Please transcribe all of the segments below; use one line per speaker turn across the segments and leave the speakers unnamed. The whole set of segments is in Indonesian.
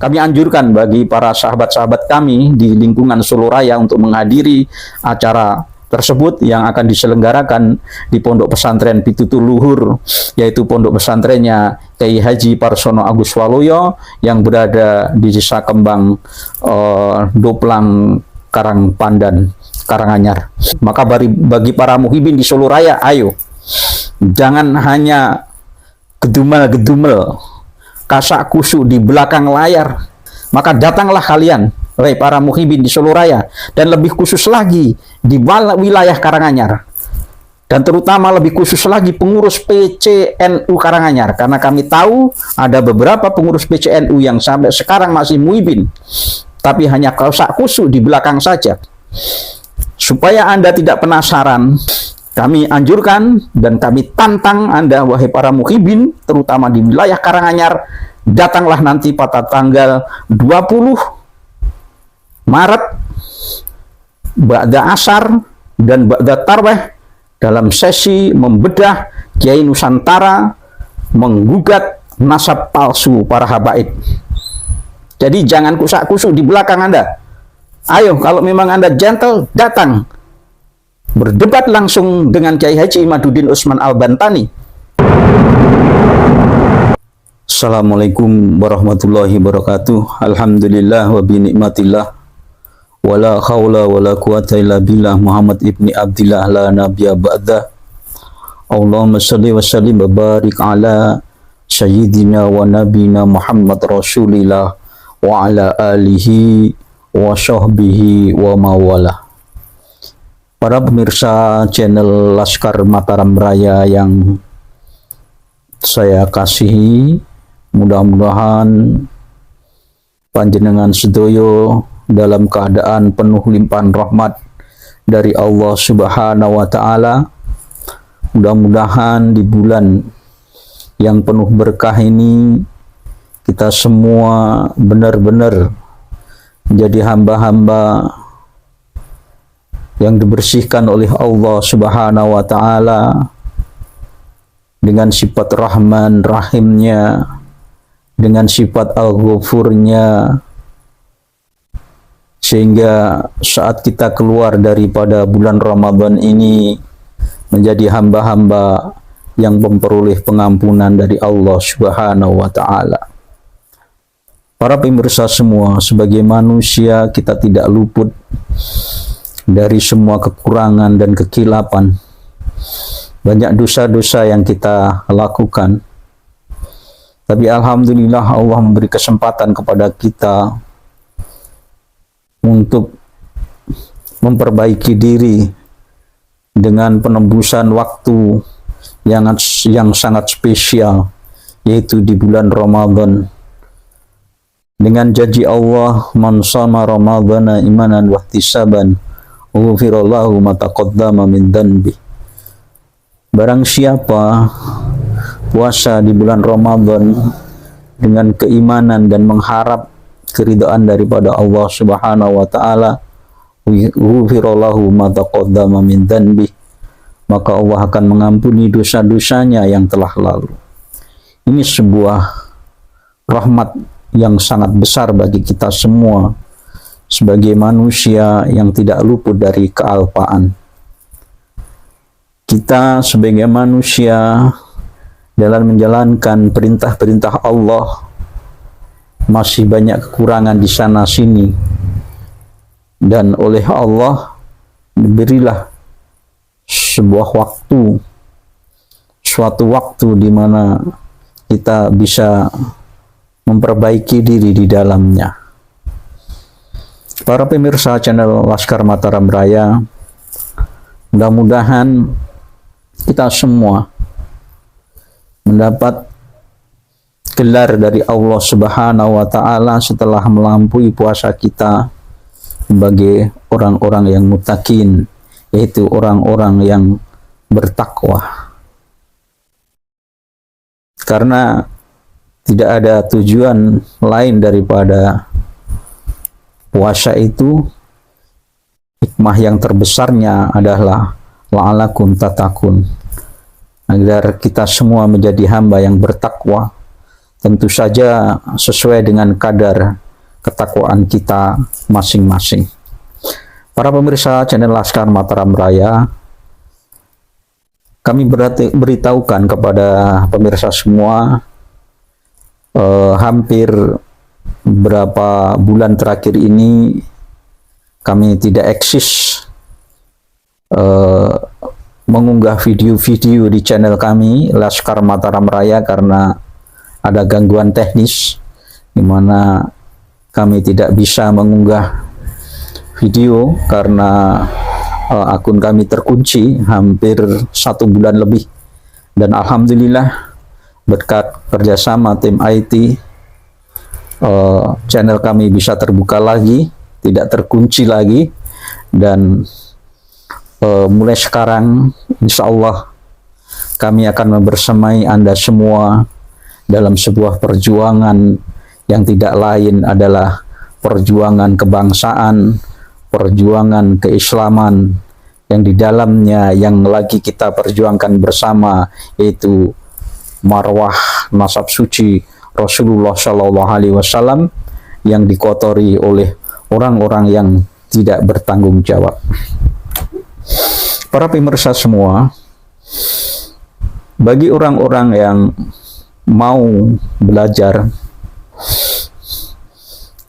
Kami anjurkan bagi para sahabat-sahabat kami di lingkungan Solo Raya untuk menghadiri acara tersebut yang akan diselenggarakan di Pondok Pesantren Pitutul Luhur, yaitu pondok pesantrennya Kiai Haji Parsono Agus Waluyo yang berada di Desa Kembang Doplang Karangpandan Karanganyar. Maka bagi para muhibin di Solo Raya, ayo jangan hanya gedumel-gedumel kasak kusuk di belakang layar, maka datanglah kalian, wahai para muhibin di Solo Raya, dan lebih khusus lagi di wilayah Karanganyar, dan terutama lebih khusus lagi pengurus PCNU Karanganyar, karena kami tahu ada beberapa pengurus PCNU yang sampai sekarang masih muhibin, tapi hanya kasak kusuk di belakang saja. Supaya Anda tidak penasaran, kami anjurkan dan kami tantang Anda, wahai para muhibin, terutama di wilayah Karanganyar, datanglah nanti pada tanggal 20 Maret, ba'da asar dan ba'da tarweh, dalam sesi membedah Kiai Nusantara menggugat nasab palsu para habaib. Jadi jangan kusak-kusuk di belakang Anda. Ayo, kalau memang Anda gentle, datang berdebat langsung dengan Kiai Haji Imaduddin Usman Al-Bantani. Assalamualaikum warahmatullahi wabarakatuh. Alhamdulillah wa binikmatillah, wala khawla wala quwata illa billah. Muhammad ibni Abdillah la nabiyya ba'dah. Allahumma salli wa sallim wa barik ala sayyidina wa nabina Muhammad Rasulillah wa ala alihi wa sahbihi wa mawalah. Para pemirsa channel Laskar Mataram Raya yang saya kasihi, mudah-mudahan panjenengan sedoyo dalam keadaan penuh limpahan rahmat dari Allah Subhanahu wa Ta'ala. Mudah-mudahan di bulan yang penuh berkah ini kita semua benar-benar menjadi hamba-hamba yang dibersihkan oleh Allah Subhanahu wa Ta'ala dengan sifat Rahman Rahimnya, dengan sifat Al-Ghafurnya, sehingga saat kita keluar daripada bulan Ramadan ini menjadi hamba-hamba yang memperoleh pengampunan dari Allah Subhanahu wa Ta'ala. Para pemirsa semua, sebagai manusia kita tidak luput dari semua kekurangan dan kekilapan. Banyak dosa-dosa yang kita lakukan, tapi alhamdulillah Allah memberi kesempatan kepada kita untuk memperbaiki diri dengan penembusan waktu yang sangat spesial, yaitu di bulan Ramadan, dengan janji Allah, man shama ramadhana imanan wa ihtisaban ghufirallahu ma taqaddama min dhanbi. Barang siapa puasa di bulan Ramadan dengan keimanan dan mengharap keridhaan daripada Allah Subhanahu wa Ta'ala, ghufirallahu ma taqaddama min dhanbi, maka Allah akan mengampuni dosa-dosanya yang telah lalu. Ini sebuah rahmat yang sangat besar bagi kita semua sebagai manusia yang tidak luput dari kealpaan. Kita sebagai manusia dalam menjalankan perintah-perintah Allah masih banyak kekurangan di sana sini, dan oleh Allah diberilah sebuah waktu, suatu waktu di mana kita bisa memperbaiki diri di dalamnya. Para pemirsa channel Laskar Mataram Raya, mudah-mudahan kita semua mendapat gelar dari Allah Subhanahu wa Ta'ala setelah melampaui puasa kita sebagai orang-orang yang muttaqin, yaitu orang-orang yang bertakwa. Karena tidak ada tujuan lain daripada puasa itu, hikmah yang terbesarnya adalah la'alakum tatakun, agar kita semua menjadi hamba yang bertakwa, tentu saja sesuai dengan kadar ketakwaan kita masing-masing. Para pemirsa channel Laskar Mataram Raya, kami beritahukan kepada pemirsa semua, hampir berapa bulan terakhir ini kami tidak eksis mengunggah video-video di channel kami Laskar Mataram Raya karena ada gangguan teknis di mana kami tidak bisa mengunggah video karena akun kami terkunci hampir 1 bulan lebih, dan alhamdulillah berkat kerjasama tim IT channel kami bisa terbuka lagi, tidak terkunci lagi, dan mulai sekarang insya Allah kami akan membersamai Anda semua dalam sebuah perjuangan yang tidak lain adalah perjuangan kebangsaan, perjuangan keislaman, yang di dalamnya yang lagi kita perjuangkan bersama yaitu marwah nasab suci Rasulullah Shallallahu Alaihi Wasallam yang dikotori oleh orang-orang yang tidak bertanggung jawab. Para pemirsa semua, bagi orang-orang yang mau belajar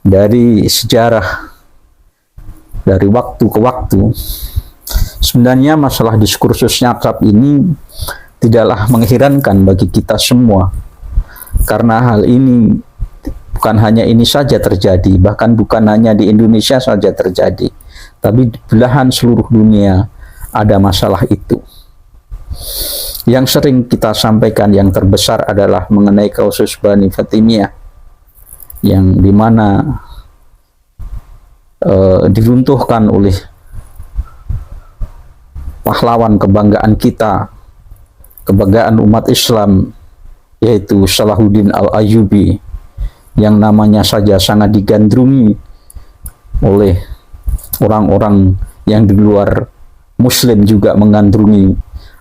dari sejarah dari waktu ke waktu, sebenarnya masalah diskursus nyakap ini tidaklah mengherankan bagi kita semua, karena hal ini bukan hanya ini saja terjadi, bahkan bukan hanya di Indonesia saja terjadi, tapi di belahan seluruh dunia ada masalah itu. Yang sering kita sampaikan yang terbesar adalah mengenai kasus Bani Fatimiyah, yang dimana diruntuhkan oleh pahlawan kebanggaan kita, kebanggaan umat Islam, yaitu Salahuddin Al-Ayyubi, yang namanya saja sangat digandrungi oleh orang-orang yang di luar Muslim juga menggandrungi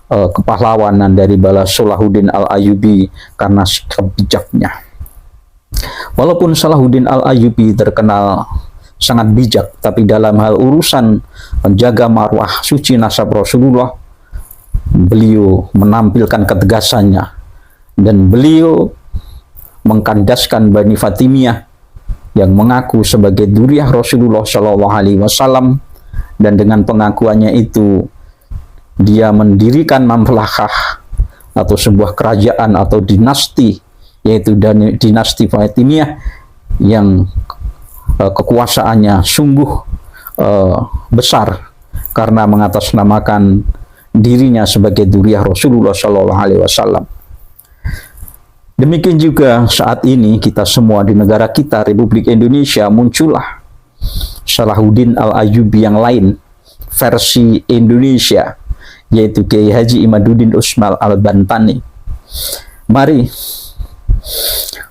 kepahlawanan dari bala Salahuddin Al-Ayyubi karena sikap bijaknya. Walaupun Salahuddin Al-Ayyubi terkenal sangat bijak, tapi dalam hal urusan menjaga marwah suci nasab Rasulullah, beliau menampilkan ketegasannya, dan beliau mengkandaskan Bani Fatimiyah yang mengaku sebagai dzurriyyah Rasulullah Shallallahu Alaihi Wasallam, dan dengan pengakuannya itu dia mendirikan mamlakah atau sebuah kerajaan atau dinasti, yaitu dinasti Fatimiyah yang kekuasaannya sungguh besar karena mengatasnamakan dirinya sebagai dzurriyyah Rasulullah Shallallahu Alaihi Wasallam. Demikian juga saat ini kita semua di negara kita, Republik Indonesia, muncullah Salahuddin Al-Ayyubi yang lain, versi Indonesia, yaitu Kiai Haji Imaduddin Usmal Al-Bantani. Mari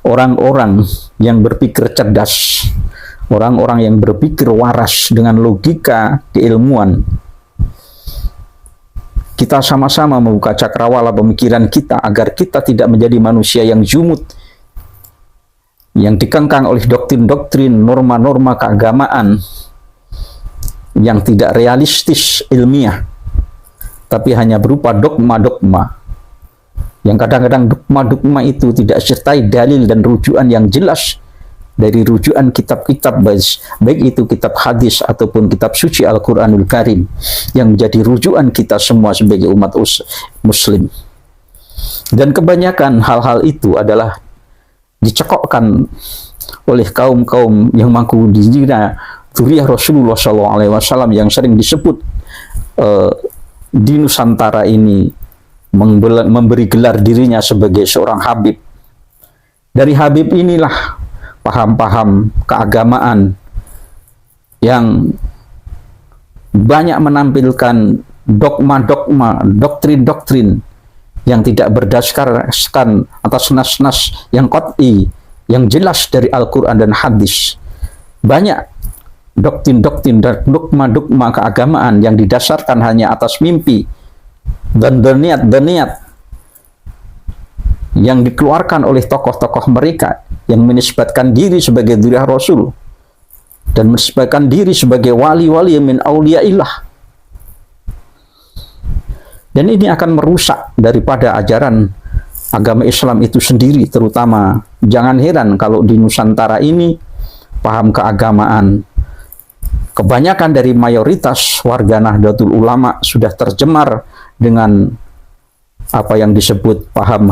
orang-orang yang berpikir cerdas, orang-orang yang berpikir waras dengan logika keilmuan, kita sama-sama membuka cakrawala pemikiran kita agar kita tidak menjadi manusia yang jumud, yang dikengkang oleh doktrin-doktrin, norma-norma keagamaan yang tidak realistis ilmiah, tapi hanya berupa dogma-dogma, yang kadang-kadang dogma-dogma itu tidak sertai dalil dan rujukan yang jelas dari rujukan kitab-kitab, baik itu kitab hadis ataupun kitab suci Al-Quranul Karim, yang menjadi rujukan kita semua sebagai umat Muslim. Dan kebanyakan hal-hal itu adalah dicekokkan oleh kaum-kaum yang mengaku dirinya dzurriyyah Rasulullah SAW, yang sering disebut di Nusantara ini memberi gelar dirinya sebagai seorang Habib. Dari Habib inilah paham-paham keagamaan yang banyak menampilkan dogma-dogma, doktrin-doktrin yang tidak berdasarkan atas nas-nas yang qat'i, yang jelas dari Al-Quran dan hadis. Banyak doktrin-doktrin dan dogma-dogma keagamaan yang didasarkan hanya atas mimpi dan berniat-berniat yang dikeluarkan oleh tokoh-tokoh mereka yang menisbatkan diri sebagai dzurriyyah Rasul dan menisbatkan diri sebagai wali-wali min auliyaillah. Dan ini akan merusak daripada ajaran agama Islam itu sendiri, terutama jangan heran kalau di Nusantara ini paham keagamaan kebanyakan dari mayoritas warga Nahdlatul Ulama sudah tercemar dengan apa yang disebut paham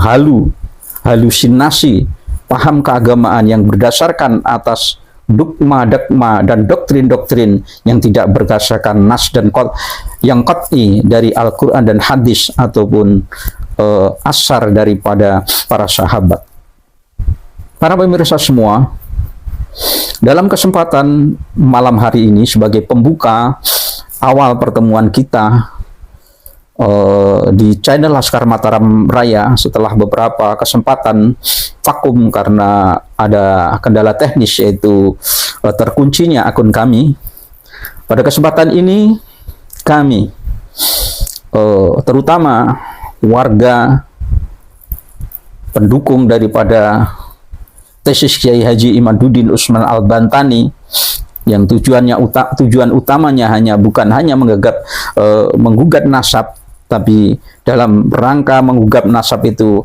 halusinasi, paham keagamaan yang berdasarkan atas dogma dan doktrin-doktrin yang tidak berdasarkan nas dan yang qat'i dari Al-Quran dan hadis ataupun asar daripada para sahabat. Para pemirsa semua, dalam kesempatan malam hari ini sebagai pembuka awal pertemuan kita di channel Laskar Mataram Raya, setelah beberapa kesempatan vakum karena ada kendala teknis, yaitu terkuncinya akun kami. Pada kesempatan ini kami terutama warga pendukung daripada tesis Kiai Haji Imaduddin Usman Al-Bantani yang tujuan utamanya bukan hanya menggugat nasab, tapi dalam rangka menggugat nasab itu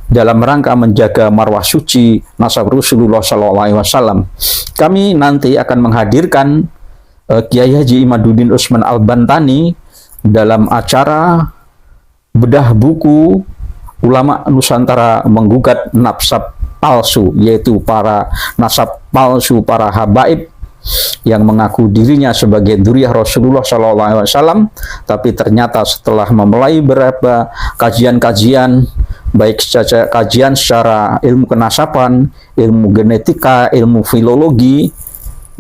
dalam rangka menjaga marwah suci nasab Rasulullah SAW. Kami nanti akan menghadirkan Kiai Haji Imaduddin Usman Al-Bantani dalam acara bedah buku ulama Nusantara menggugat nasab palsu, yaitu para nasab palsu para habaib yang mengaku dirinya sebagai dzurriyyah Rasulullah SAW, tapi ternyata setelah memulai beberapa kajian-kajian, baik kajian secara ilmu kenasaban, ilmu genetika, ilmu filologi,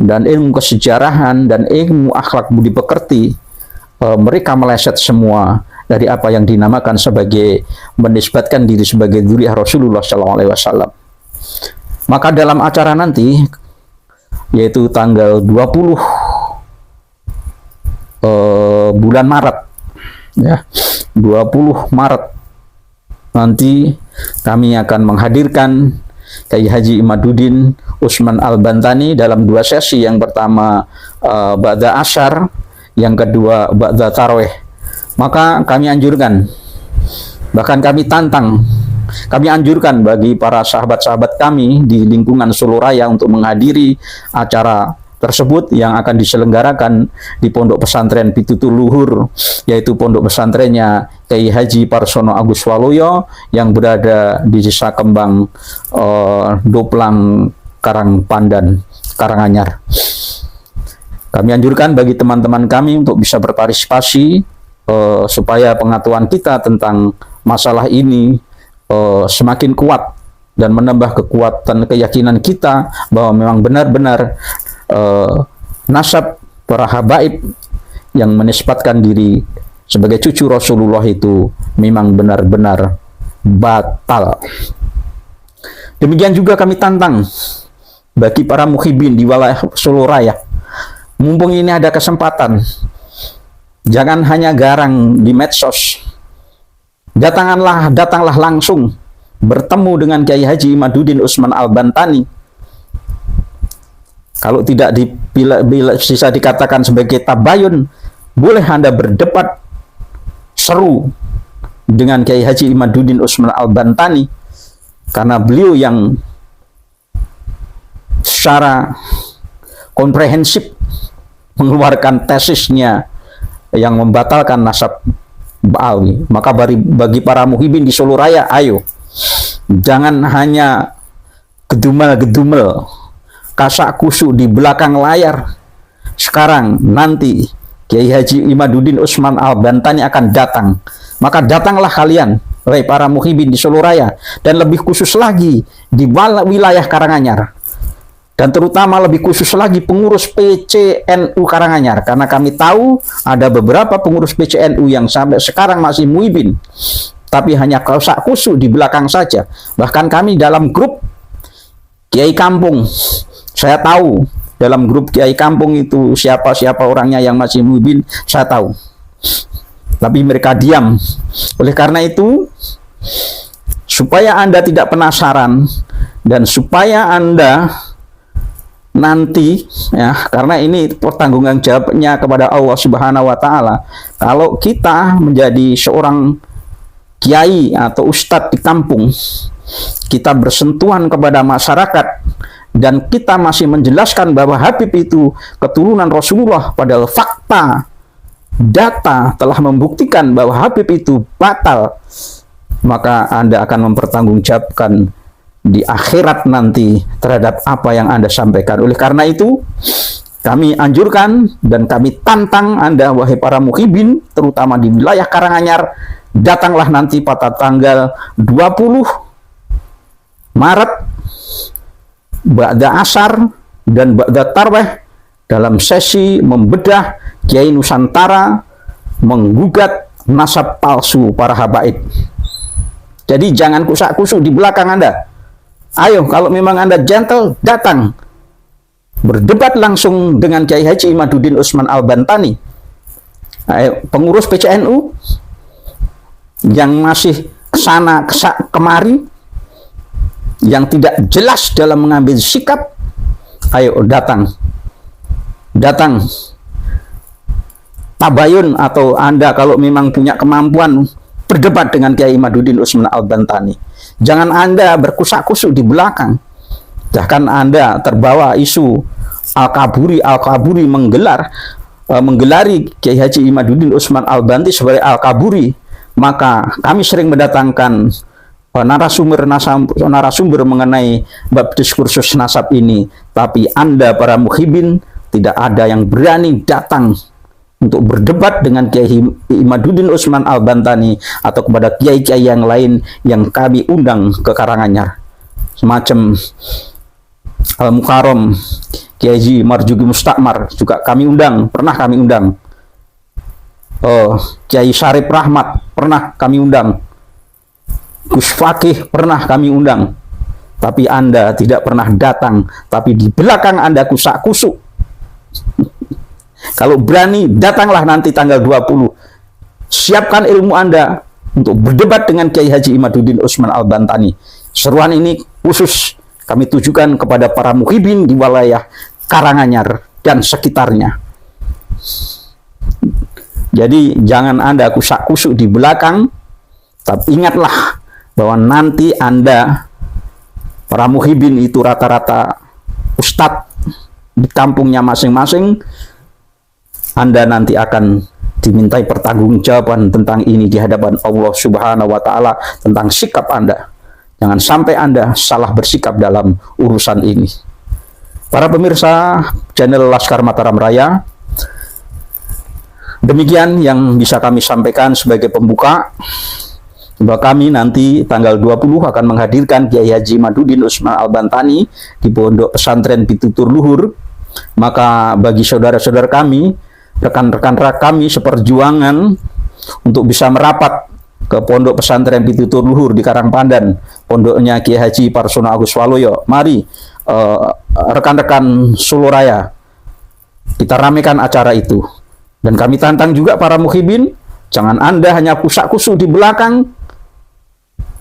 dan ilmu kesejarahan, dan ilmu akhlak budi pekerti, mereka meleset semua dari apa yang dinamakan sebagai menisbatkan diri sebagai dzurriyyah Rasulullah SAW. Maka dalam acara nanti, yaitu tanggal 20 bulan Maret, ya, 20 Maret nanti kami akan menghadirkan Kiai Haji Imaduddin Usman Al-Bantani dalam 2 sesi. Yang pertama ba'da asyar, yang kedua ba'da tarawih. Maka kami anjurkan, bahkan kami tantang, kami anjurkan bagi para sahabat-sahabat kami di lingkungan Solo Raya untuk menghadiri acara tersebut yang akan diselenggarakan di Pondok Pesantren Pitutul Luhur, yaitu pondok pesantrennya Kiai Haji Parsono Agus Waluyo yang berada di Desa Kembang, Doplang, Karangpandan, Karanganyar. Kami anjurkan bagi teman-teman kami untuk bisa berpartisipasi supaya pengetahuan kita tentang masalah ini semakin kuat dan menambah kekuatan keyakinan kita bahwa memang benar-benar nasab para habaib yang menisbatkan diri sebagai cucu Rasulullah itu memang benar-benar batal. Demikian juga kami tantang bagi para muhibin di wilayah Solo Raya, mumpung ini ada kesempatan, jangan hanya garang di medsos, datanglah langsung bertemu dengan Kiai Haji Imaduddin Usman Al-Bantani. Kalau tidak bisa dikatakan sebagai tabayun, boleh Anda berdebat seru dengan Kiai Haji Imaduddin Usman Al-Bantani, karena beliau yang secara komprehensif mengeluarkan tesisnya yang membatalkan nasab Ba'awi. Maka bagi para muhibin di Solo Raya, ayo, jangan hanya gedumel-gedumel, kasak kusuk di belakang layar. Sekarang nanti Kiai Haji Imaduddin Usman Al-Bantani akan datang. Maka datanglah kalian, wahai para muhibin di Solo Raya, dan lebih khusus lagi di wilayah Karanganyar, dan terutama lebih khusus lagi pengurus PCNU Karanganyar, karena kami tahu ada beberapa pengurus PCNU yang sampai sekarang masih muhibin, tapi hanya kasak kusuk di belakang saja. Bahkan kami dalam grup Kiai Kampung, saya tahu dalam grup Kiai Kampung itu siapa-siapa orangnya yang masih muhibin, saya tahu. Tapi mereka diam. Oleh karena itu, supaya Anda tidak penasaran dan supaya Anda nanti, ya, karena ini pertanggungan jawabnya kepada Allah Subhanahu wa taala. Kalau kita menjadi seorang kiai atau ustadz di kampung, kita bersentuhan kepada masyarakat dan kita masih menjelaskan bahwa Habib itu keturunan Rasulullah, padahal fakta data telah membuktikan bahwa Habib itu batal, maka Anda akan mempertanggungjawabkan di akhirat nanti terhadap apa yang Anda sampaikan. Oleh karena itu, kami anjurkan dan kami tantang Anda, wahai para muhibin, terutama di wilayah Karanganyar, datanglah nanti pada tanggal 20 Maret, ba'da asar dan ba'da tarweh, dalam sesi membedah Kiai Nusantara menggugat nasab palsu para habaib. Jadi jangan kusak-kusuk di belakang Anda. Ayo, kalau memang Anda gentle, datang. Berdebat langsung dengan Kiai Haji Imaduddin Usman Al-Bantani. Ayo, pengurus PCNU yang masih kesana kemari, yang tidak jelas dalam mengambil sikap, ayo datang. Datang. Tabayun, atau Anda kalau memang punya kemampuan berdebat dengan Kiai Imaduddin Usman Al-Bantani. Jangan Anda berkusak-kusuk di belakang. Bahkan Anda terbawa isu Al-Kaburi menggelari Kiai Haji Imaduddin Usman Al-Bantani sebagai Al-Kaburi. Maka kami sering mendatangkan narasumber mengenai bab diskursus nasab ini. Tapi Anda para muhibin tidak ada yang berani datang untuk berdebat dengan Kiai Imaduddin Usman Al-Bantani atau kepada kiai-kiai yang lain yang kami undang ke Karanganyar, semacam Al-Mukarram, Kiai Haji Marjuki Mustakmar juga kami undang, pernah kami undang. Kiai Syarif Rahmat pernah kami undang, Gus Fakih pernah kami undang. Tapi Anda tidak pernah datang, tapi di belakang Anda kusak-kusuk. Kalau berani, datanglah nanti tanggal 20. Siapkan ilmu Anda untuk berdebat dengan Kiai Haji Imaduddin Usman Al-Bantani. Seruan ini khusus kami tujukan kepada para muhibin di wilayah Karanganyar dan sekitarnya. Jadi jangan Anda kusak-kusuk di belakang, tapi ingatlah bahwa nanti Anda, para muhibin itu rata-rata ustadz di kampungnya masing-masing, Anda nanti akan dimintai pertanggungjawaban tentang ini di hadapan Allah Subhanahu wa taala tentang sikap Anda. Jangan sampai Anda salah bersikap dalam urusan ini. Para pemirsa channel Laskar Mataram Raya, demikian yang bisa kami sampaikan sebagai pembuka, bahwa kami nanti tanggal 20 akan menghadirkan Kiai Haji Imaduddin Usman Al-Bantani di Pondok Pesantren Pitutur Luhur. Maka bagi saudara-saudara kami, rekan-rekan kami seperjuangan untuk bisa merapat ke Pondok Pesantren Pitutur Luhur di Karangpandan, pondoknya Kiai Haji Parsono Agus Waloyo, mari rekan-rekan Solo Raya, kita ramekan acara itu. Dan kami tantang juga para muhibin, jangan Anda hanya kusak-kusuk di belakang,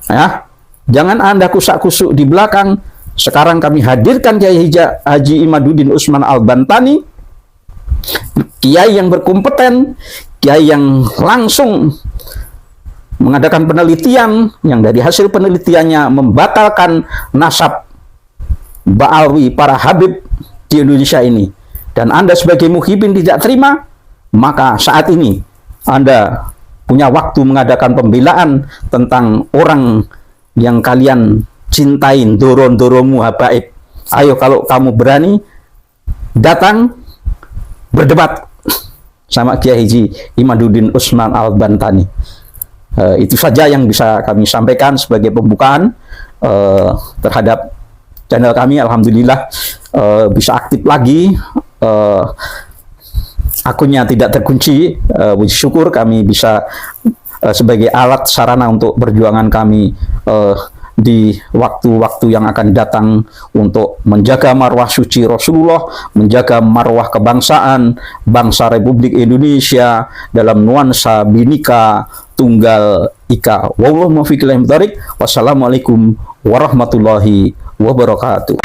ya, jangan Anda kusak-kusuk di belakang. Sekarang kami hadirkan Kiai Haji Imaduddin Usman Al-Bantani, kiai yang berkompeten, kiai yang langsung mengadakan penelitian, yang dari hasil penelitiannya membatalkan nasab ba'alwi para habib di Indonesia ini. Dan Anda sebagai muhibin tidak terima, maka saat ini Anda punya waktu mengadakan pembelaan tentang orang yang kalian cintain, doron-doromu habaib. Ayo, kalau kamu berani, datang berdebat sama Kiai Haji Imaduddin Usman Al-Bantani. Itu saja yang bisa kami sampaikan sebagai pembukaan terhadap channel kami. Alhamdulillah bisa aktif lagi, akunnya tidak terkunci. Puji syukur kami bisa sebagai alat sarana untuk perjuangan kami di waktu-waktu yang akan datang untuk menjaga marwah suci Rasulullah, menjaga marwah kebangsaan bangsa Republik Indonesia dalam nuansa Bhinneka Tunggal Ika. Wallahu muwaffiq ila aqwamit thoriq. Wassalamualaikum warahmatullahi wabarakatuh.